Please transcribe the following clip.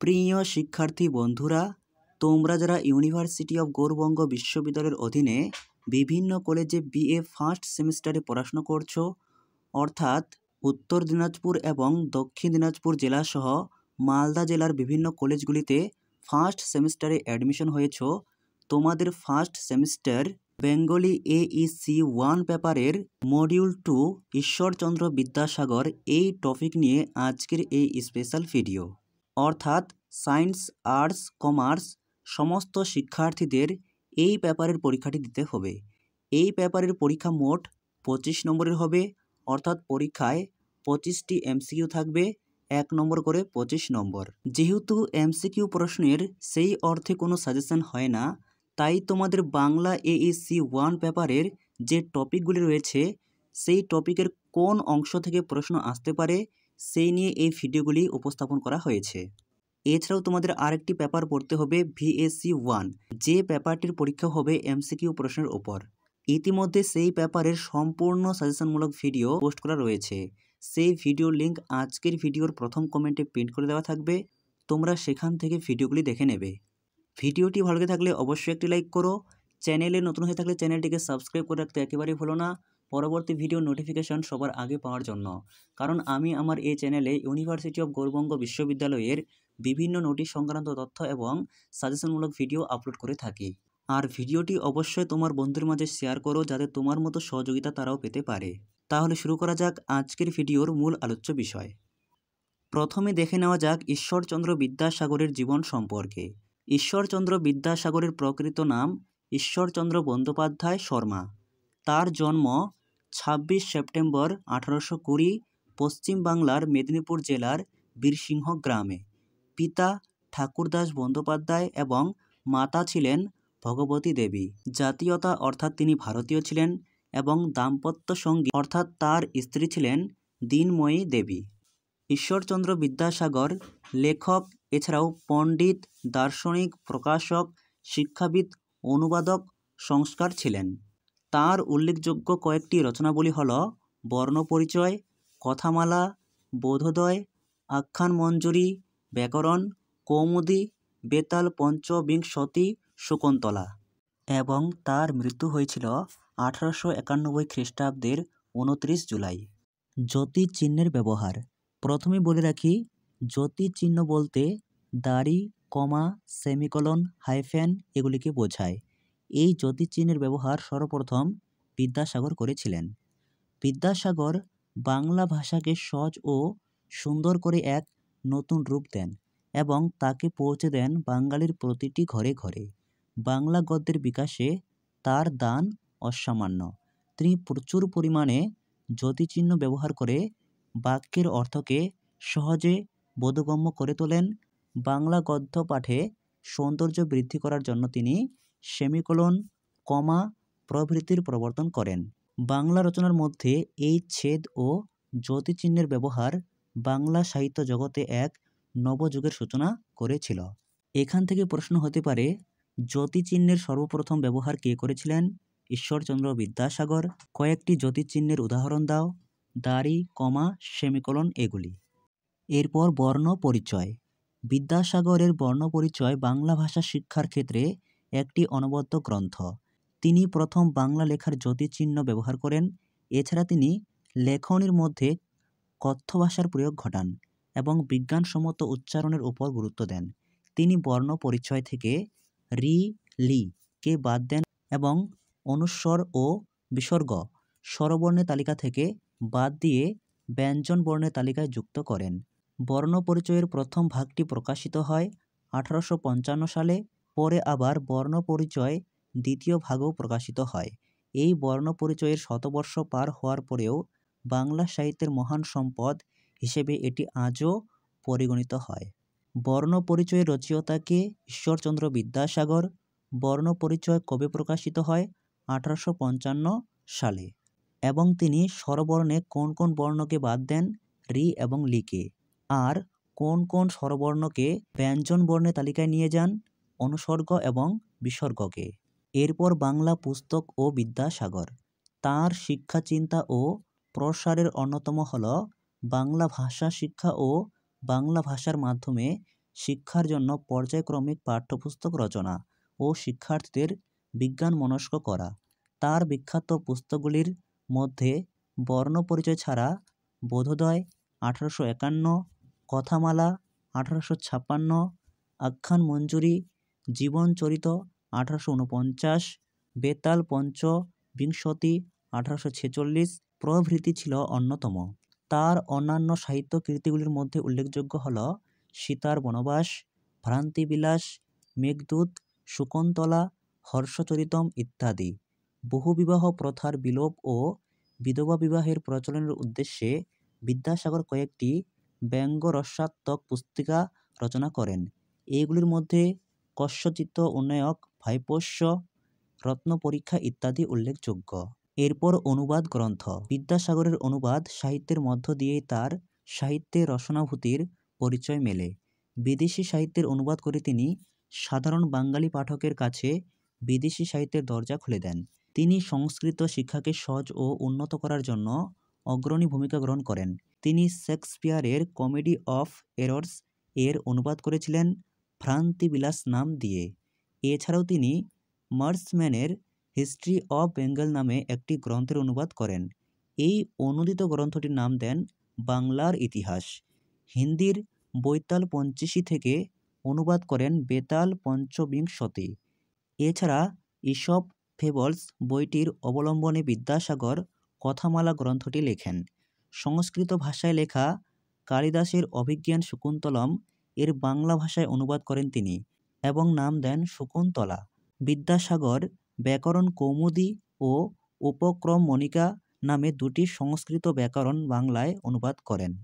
প্রিয় শিক্ষার্থী বন্ধুরা, তোমরা যারা ইউনিভার্সিটি অফ গৌড়বঙ্গ বিশ্ববিদ্যালয়ের অধীনে বিভিন্ন কলেজে বিএ ফার্স্ট সেমিস্টারে পড়াশোনা করছো, অর্থাৎ উত্তর দিনাজপুর এবং দক্ষিণ দিনাজপুর জেলাসহ মালদা জেলার বিভিন্ন কলেজগুলিতে ফার্স্ট সেমিস্টারে অ্যাডমিশন হয়েছো, তোমাদের ফার্স্ট সেমিস্টার বেঙ্গলি AEC 1 পেপারের মডিউল 2 ঈশ্বরচন্দ্র বিদ্যাসাগর এই টপিক নিয়ে আজকের এই স্পেশাল ভিডিও। অর্থাৎ সায়েন্স, আর্টস, কমার্স সমস্ত শিক্ষার্থীদের এই পেপারের পরীক্ষাটি দিতে হবে। এই পেপারের পরীক্ষা মোট 25 নম্বরের হবে, অর্থাৎ পরীক্ষায় 25টি MCQ থাকবে, 1 নম্বর করে 25 নম্বর। যেহেতু MCQ প্রশ্নের সেই অর্থে কোনো সাজেশন হয় না, তাই তোমাদের বাংলা AEC 1 পেপারের যে টপিকগুলি রয়েছে সেই টপিকের কোন অংশ থেকে প্রশ্ন আসতে পারে সেই নিয়ে এই ভিডিওগুলি উপস্থাপন করা হয়েছে। এছাড়াও তোমাদের আরেকটি পেপার পড়তে হবে VAC 1, যে পেপারটির পরীক্ষা হবে MCQ প্রশ্নের ওপর। ইতিমধ্যে সেই পেপারের সম্পূর্ণ সাজেশনমূলক ভিডিও পোস্ট করা রয়েছে। সেই ভিডিওর লিঙ্ক আজকের ভিডিওর প্রথম কমেন্টে প্রিন্ট করে দেওয়া থাকবে, তোমরা সেখান থেকে ভিডিওগুলি দেখে নেবে। ভিডিওটি ভালো লেগে থাকলে অবশ্যই একটি লাইক করো। চ্যানেলে নতুন হয়ে থাকলে চ্যানেলটিকে সাবস্ক্রাইব করে রাখতে একেবারেই ভুলো না, পরবর্তী ভিডিও নোটিফিকেশন সবার আগে পাওয়ার জন্য। কারণ আমি আমার এই চ্যানেলে ইউনিভার্সিটি অফ গৌড়বঙ্গ বিশ্ববিদ্যালয়ের বিভিন্ন নোটিশ সংক্রান্ত তথ্য এবং সাজেশনমূলক ভিডিও আপলোড করে থাকি। আর ভিডিওটি অবশ্যই তোমার বন্ধুদের মাঝে শেয়ার করো, যাতে তোমার মতো সহযোগিতা তারাও পেতে পারে। তাহলে শুরু করা যাক আজকের ভিডিওর মূল আলোচ্য বিষয়। প্রথমে দেখে নেওয়া যাক ঈশ্বরচন্দ্র বিদ্যাসাগরের জীবন সম্পর্কে। ঈশ্বরচন্দ্র বিদ্যাসাগরের প্রকৃত নাম ঈশ্বরচন্দ্র বন্দ্যোপাধ্যায় শর্মা। তার জন্ম 26 সেপ্টেম্বর 1820 পশ্চিম বাংলার মেদিনীপুর জেলার বীরসিংহ গ্রামে। পিতা ঠাকুরদাস বন্দ্যোপাধ্যায় এবং মাতা ছিলেন ভগবতী দেবী। জাতীয়তা অর্থাৎ তিনি ভারতীয় ছিলেন এবং দাম্পত্য সঙ্গী অর্থাৎ তার স্ত্রী ছিলেন দীনময়ী দেবী। ঈশ্বরচন্দ্র বিদ্যাসাগর লেখক, এছাড়াও পণ্ডিত, দার্শনিক, প্রকাশক, শিক্ষাবিদ, অনুবাদক, সংস্কার ছিলেন। তার উল্লেখযোগ্য কয়েকটি রচনাবলী হল বর্ণপরিচয়, কথামালা, বোধোদয়, আখ্যানমঞ্জরি, ব্যাকরণ, কৌমুদী, বেতাল পঞ্চবিংশতি, শকুন্তলা। এবং তার মৃত্যু হয়েছিল 1891 খ্রিস্টাব্দের 29 জুলাই। জ্যোতিচিহ্নের ব্যবহার। প্রথমে বলে রাখি, জ্যোতিচিহ্ন বলতে দাড়ি, কমা, সেমিকোলন, হাইফেন এগুলিকে বোঝায়। এই জ্যোতিচিহ্নের ব্যবহার সর্বপ্রথম বিদ্যাসাগর করেছিলেন। বিদ্যাসাগর বাংলা ভাষাকে সহজ ও সুন্দর করে এক নতুন রূপ দেন এবং তাকে পৌঁছে দেন বাঙালির প্রতিটি ঘরে ঘরে। বাংলা গদ্যের বিকাশে তার দান অসামান্য। তিনি প্রচুর পরিমাণে জ্যোতিচিহ্ন ব্যবহার করে বাক্যের অর্থকে সহজে বোধগম্য করে তোলেন। বাংলা গদ্য পাঠে সৌন্দর্য বৃদ্ধি করার জন্য তিনি সেমিকোলন, কমা প্রভৃতির প্রবর্তন করেন। বাংলা রচনার মধ্যে এই ছেদ ও জ্যোতিচিহ্নের ব্যবহার বাংলা সাহিত্য জগতে এক নবযুগের সূচনা করেছিল। এখান থেকে প্রশ্ন হতে পারে, জ্যোতিচিহ্নের সর্বপ্রথম ব্যবহার কে করেছিলেন? ঈশ্বরচন্দ্র বিদ্যাসাগর। কয়েকটি জ্যোতিচিহ্নের উদাহরণ দাও। দাড়ি, কমা, সেমিকোলন এগুলি। এরপর বর্ণ পরিচয়। বিদ্যাসাগরের বর্ণপরিচয় বাংলা ভাষা শিক্ষার ক্ষেত্রে একটি অনবদ্য গ্রন্থ। তিনি প্রথম বাংলা লেখার জ্যোতিচিহ্ন ব্যবহার করেন। এছাড়া তিনি লেখনীর মধ্যে কথ্য ভাষার প্রয়োগ ঘটান এবং বিজ্ঞানসম্মত উচ্চারণের উপর গুরুত্ব দেন। তিনি বর্ণ পরিচয় থেকে রি, লি কে বাদ দেন এবং অনুস্বর ও বিসর্গ স্বরবর্ণের তালিকা থেকে বাদ দিয়ে ব্যঞ্জন বর্ণের তালিকায় যুক্ত করেন। বর্ণ পরিচয়ের প্রথম ভাগটি প্রকাশিত হয় 1855 সালে। পরে আবার বর্ণ পরিচয় দ্বিতীয় ভাগও প্রকাশিত হয়। এই বর্ণ পরিচয়ের শতবর্ষ পার হওয়ার পরেও বাংলা সাহিত্যের মহান সম্পদ হিসেবে এটি আজও পরিগণিত হয়। বর্ণ পরিচয়ের রচয়িতাকে ঈশ্বরচন্দ্র বিদ্যাসাগর। বর্ণ পরিচয় কবে প্রকাশিত হয়? 1855 সালে। এবং তিনি স্বরবর্ণে কোন কোন বর্ণকে বাদ দেন? রি এবং লিকে। আর কোন কোন স্বরবর্ণকে ব্যঞ্জন বর্ণের তালিকায় নিয়ে যান? অনুসর্গ এবং বিসর্গকে। এরপর বাংলা পুস্তক ও বিদ্যাসাগর। তাঁর শিক্ষা চিন্তা ও প্রসারের অন্যতম হল বাংলা ভাষা শিক্ষা ও বাংলা ভাষার মাধ্যমে শিক্ষার জন্য পর্যায়ক্রমিক পাঠ্যপুস্তক রচনা ও শিক্ষার্থীদের বিজ্ঞান মনস্ক করা। তার বিখ্যাত পুস্তকগুলির মধ্যে বর্ণপরিচয় ছাড়া বোধোদয় 1851, কথামালা 1856, আখ্যান মঞ্জুরি, জীবনচরিত 1849, বেতাল পঞ্চবিংশতি 1846 প্রভৃতি ছিল অন্যতম। তার অন্যান্য সাহিত্য কীর্তিগুলির মধ্যে উল্লেখযোগ্য হল সীতার বনবাস, ভ্রান্তিবিলাস, মেঘদূত, শকুন্তলা, হর্ষচরিতম ইত্যাদি। বহুবিবাহ প্রথার বিলোপ ও বিধবা বিবাহের প্রচলনের উদ্দেশ্যে বিদ্যাসাগর কয়েকটি ব্যঙ্গ-রসাত্মক পুস্তিকা রচনা করেন। এইগুলির মধ্যে কস্যচিত্ত উন্নায়ক, ভাইপোষ্য, রত্নপরীক্ষা ইত্যাদি উল্লেখযোগ্য। এরপর অনুবাদ গ্রন্থ। বিদ্যাসাগরের অনুবাদ সাহিত্যের মধ্য দিয়েই তার সাহিত্যের রসনাভূতির পরিচয় মেলে। বিদেশি সাহিত্যের অনুবাদ করে তিনি সাধারণ বাঙালি পাঠকের কাছে বিদেশি সাহিত্যের দরজা খুলে দেন। তিনি সংস্কৃত শিক্ষাকে সহজ ও উন্নত করার জন্য অগ্রণী ভূমিকা গ্রহণ করেন। তিনি শেক্সপিয়ারের কমেডি অফ এরর্স এর অনুবাদ করেছিলেন ভ্রান্তিবিলাস নাম দিয়ে। এছাড়াও তিনি মার্সম্যানের হিস্ট্রি অফ বেঙ্গল নামে একটি গ্রন্থের অনুবাদ করেন। এই অনূদিত গ্রন্থটির নাম দেন বাংলার ইতিহাস। হিন্দির বৈতাল পঞ্চিশি থেকে অনুবাদ করেন বেতাল পঞ্চবিংশতি। এছাড়া ঈশপ ফেবলস বইটির অবলম্বনে বিদ্যাসাগর কথামালা গ্রন্থটি লেখেন। সংস্কৃত ভাষায় লেখা কালিদাসের অভিজ্ঞান শকুন্তলম এর বাংলা ভাষায় অনুবাদ করেন তিনি এবং নাম দেন শকুন্তলা। বিদ্যাসাগর ব্যাকরণ কৌমুদী ও উপক্রমণিকা নামে দুটি সংস্কৃত ব্যাকরণ বাংলায় অনুবাদ করেন।